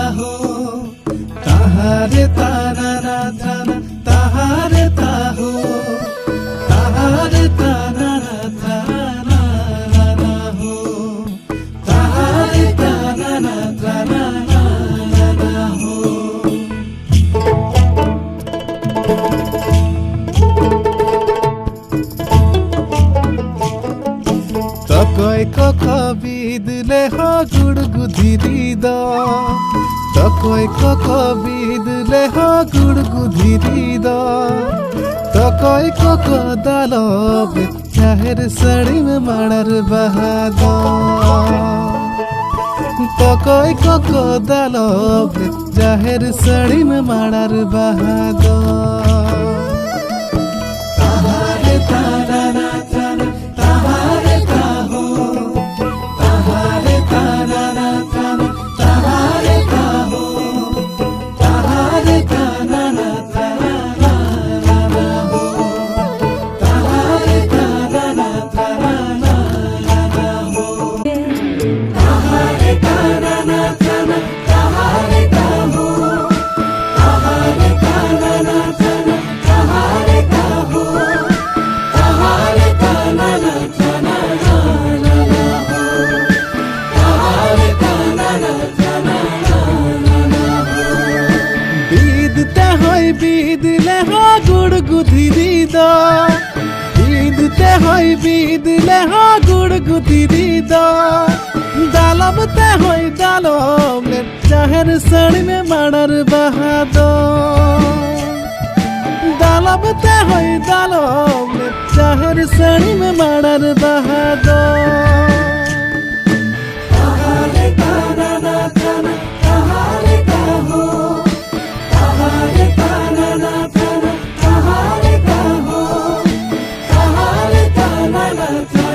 তাহো তাহারে তানা না থানা তাহারে তাহো তাহারে তানা না থানা না হো তাহারে তানা না থানা না হো তকয় কক বিদলে হ গুড়গুধিরি দ তকয় কক বিদলে হ গুড়গুধিরি দ তকয় কক দাল চাহের সড়ি মে মাড়ার বাহাদ তকয় কক দাল চাহের সড়ি মে মাড়ার বাহাদ তাহারে তানা না থানা তাহারে তাহো তাহারে তানা না থানা তাহারে তাহো তাহারে তানা না থানা না হো তাহারে তানা না থানা না হো তাহারে তানা না থানা তাহারে তাহো তাহারে তানা না থানা তাহারে তাহো তাহারে তানা না থানা না হো তাহারে তানা না থানা না হো বিদতে হয় বিদলে হ গুড়গুধিরি দ বিদতে হয় বিদলে হ গুড়গুধিরি দ দালবতে হয় দালব চাহের সড়ি মে মাড়ার বাহাদ দালবতে হয় দালব চাহের সড়ি মে মাড়ার বাহাদ তাহারে তানা না থানা তাহারে তাহো তাহারে তানা না থানা তাহারে তাহো তাহারে তানা না থানা